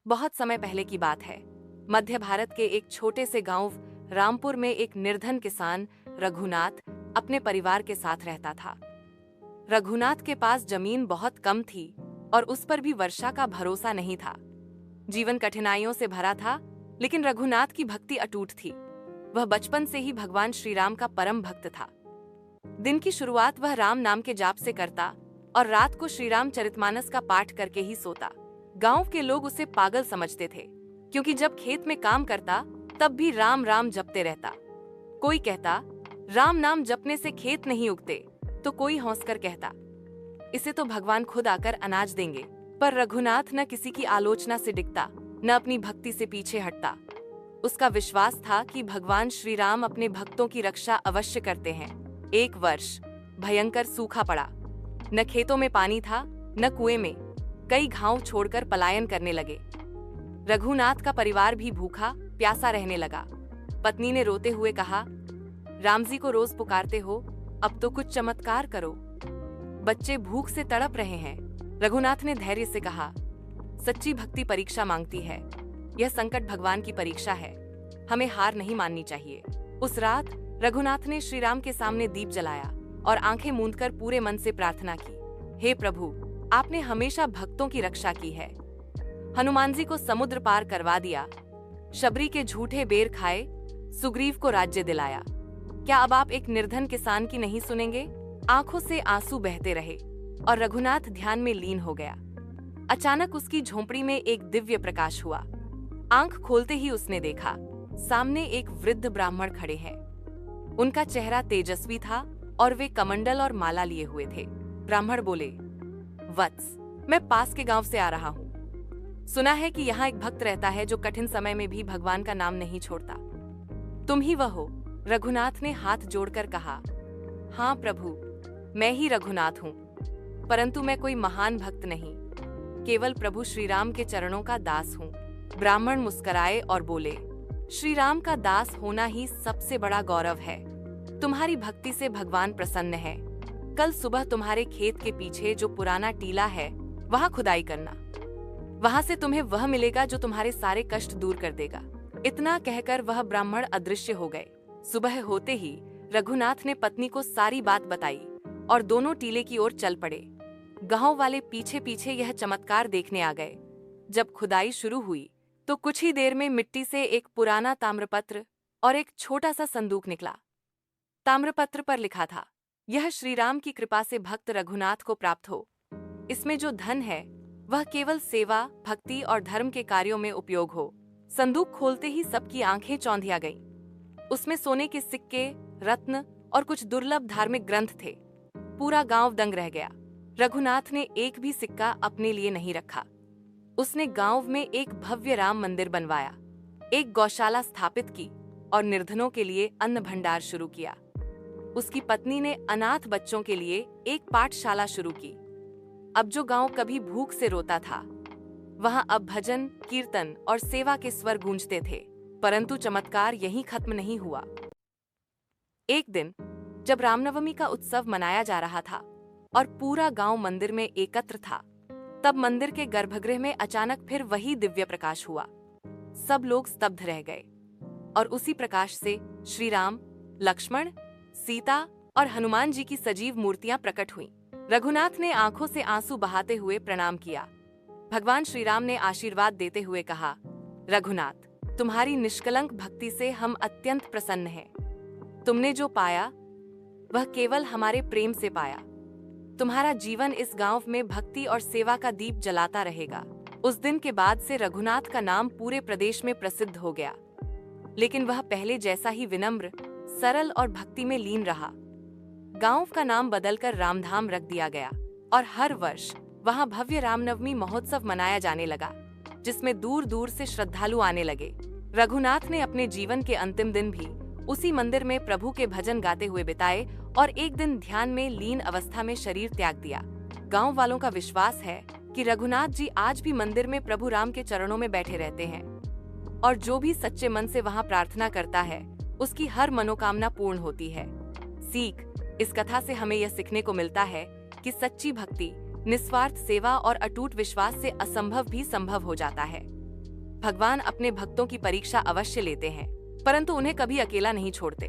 बहुत समय पहले की बात है। मध्य भारत के एक छोटे से गांव रामपुर में एक निर्धन किसान रघुनाथ अपने परिवार के साथ रहता था। रघुनाथ के पास जमीन बहुत कम थी और उस पर भी वर्षा का भरोसा नहीं था। जीवन कठिनाइयों से भरा था, लेकिन रघुनाथ की भक्ति अटूट थी। वह बचपन से ही भगवान श्री राम का परम भक्त था। दिन की शुरुआत वह राम नाम के जाप से करता और रात को श्री राम चरितमानस का पाठ करके ही सोता। गांव के लोग उसे पागल समझते थे, क्योंकि जब खेत में काम करता तब भी राम राम जपते रहता। कोई कहता राम नाम जपने से खेत नहीं उगते, तो कोई हंसकर कहता इसे तो भगवान खुद आकर अनाज देंगे। पर रघुनाथ न किसी की आलोचना से डिगता, न अपनी भक्ति से पीछे हटता। उसका विश्वास था कि भगवान श्री राम अपने भक्तों की रक्षा अवश्य करते हैं। एक वर्ष भयंकर सूखा पड़ा। न खेतों में पानी था, न कुएं में। कई गांव छोड़कर पलायन करने लगे। रघुनाथ का परिवार भी भूखा प्यासा रहने लगा। पत्नी ने रोते हुए कहा, राम जी को रोज पुकारते हो, अब तो कुछ चमत्कार करो। बच्चे भूख से तड़प रहे हैं। रघुनाथ ने धैर्य से कहा, सच्ची भक्ति परीक्षा मांगती है। यह संकट भगवान की परीक्षा है, हमें हार नहीं माननी चाहिए। उस रात रघुनाथ ने श्री राम के सामने दीप जलाया और आंखें मूंदकर पूरे मन से प्रार्थना की, हे प्रभु, आपने हमेशा भक्तों की रक्षा की है। हनुमान जी को समुद्र पार करवा दिया, शबरी के झूठे बेर खाए, सुग्रीव को राज्य दिलाया। क्या अब आप एक निर्धन किसान की नहीं सुनेंगे? आंखों से आंसू बहते रहे और रघुनाथ ध्यान में लीन हो गया। अचानक उसकी झोंपड़ी में एक दिव्य प्रकाश हुआ। आंख खोलते ही उसने देखा, सामने एक वृद्ध ब्राह्मण खड़े हैं। उनका चेहरा तेजस्वी था और वे कमंडल और माला लिए हुए थे। ब्राह्मण बोले, वत्स, मैं पास के गांव से आ रहा हूँ। सुना है कि यहाँ एक भक्त रहता है जो कठिन समय में भी भगवान का नाम नहीं छोड़ता। तुम ही वह हो? रघुनाथ ने हाथ जोड़कर कहा, हाँ प्रभु, मैं ही रघुनाथ हूँ, परंतु मैं कोई महान भक्त नहीं, केवल प्रभु श्री राम के चरणों का दास हूँ। ब्राह्मण मुस्कुराए और बोले, श्री राम का दास होना ही सबसे बड़ा गौरव है। तुम्हारी भक्ति से भगवान प्रसन्न है। कल सुबह तुम्हारे खेत के पीछे जो पुराना टीला है, वहां खुदाई करना। वहां से तुम्हें वह मिलेगा जो तुम्हारे सारे कष्ट दूर कर देगा। इतना कहकर वह ब्राह्मण अदृश्य हो गए। सुबह होते ही रघुनाथ ने पत्नी को सारी बात बताई और दोनों टीले की ओर चल पड़े। गांव वाले पीछे पीछे यह चमत्कार देखने आ गए। जब खुदाई शुरू हुई तो कुछ ही देर में मिट्टी से एक पुराना ताम्रपत्र और एक छोटा सा संदूक निकला। ताम्रपत्र पर लिखा था, यह श्री राम की कृपा से भक्त रघुनाथ को प्राप्त हो। इसमें जो धन है वह केवल सेवा, भक्ति और धर्म के कार्यों में उपयोग हो। संदूक खोलते ही सबकी आंखें चौंधिया गईं। उसमें सोने के सिक्के, रत्न और कुछ दुर्लभ धार्मिक ग्रंथ थे। पूरा गांव दंग रह गया। रघुनाथ ने एक भी सिक्का अपने लिए नहीं रखा। उसने गांव में एक भव्य राम मंदिर बनवाया, एक गौशाला स्थापित की और निर्धनों के लिए अन्न भंडार शुरू किया। उसकी पत्नी ने अनाथ बच्चों के लिए एक पाठशाला शुरू की। अब जो गांव कभी भूख से रोता था, वहां अब भजन, कीर्तन और सेवा के स्वर गूंजते थे। परंतु चमत्कार यहीं खत्म नहीं हुआ। एक दिन जब रामनवमी का उत्सव मनाया जा रहा था और पूरा गांव मंदिर में एकत्र था, तब मंदिर के गर्भगृह में अचानक फिर वही दिव्य प्रकाश हुआ। सब लोग स्तब्ध रह गए और उसी प्रकाश से श्री राम, लक्ष्मण, सीता और हनुमान जी की सजीव मूर्तियां प्रकट हुईं। रघुनाथ ने आंखों से आंसू बहाते हुए प्रणाम किया। भगवान श्री राम ने आशीर्वाद देते हुए कहा, रघुनाथ, तुम्हारी निष्कलंक भक्ति से हम अत्यंत प्रसन्न हैं। तुमने जो पाया वह केवल हमारे प्रेम से पाया। तुम्हारा जीवन इस गांव में भक्ति और सेवा का दीप जलाता रहेगा। उस दिन के बाद से रघुनाथ का नाम पूरे प्रदेश में प्रसिद्ध हो गया। लेकिन वह पहले जैसा ही विनम्र, सरल और भक्ति में लीन रहा। गांव का नाम बदलकर रामधाम रख दिया गया और हर वर्ष वहां भव्य रामनवमी महोत्सव मनाया जाने लगा, जिसमें दूर दूर से श्रद्धालु आने लगे। रघुनाथ ने अपने जीवन के अंतिम दिन भी उसी मंदिर में प्रभु के भजन गाते हुए बिताए और एक दिन ध्यान में लीन अवस्था में शरीर त्याग दिया। गांव वालों का विश्वास है कि रघुनाथ जी आज भी मंदिर में प्रभु राम के चरणों में बैठे रहते हैं और जो भी सच्चे मन से वहां प्रार्थना करता है, उसकी हर मनोकामना पूर्ण होती है। सीख, इस कथा से हमें यह सीखने को मिलता है कि सच्ची भक्ति, निस्वार्थ सेवा और अटूट विश्वास से असंभव भी संभव हो जाता है। भगवान अपने भक्तों की परीक्षा अवश्य लेते हैं, परंतु उन्हें कभी अकेला नहीं छोड़ते।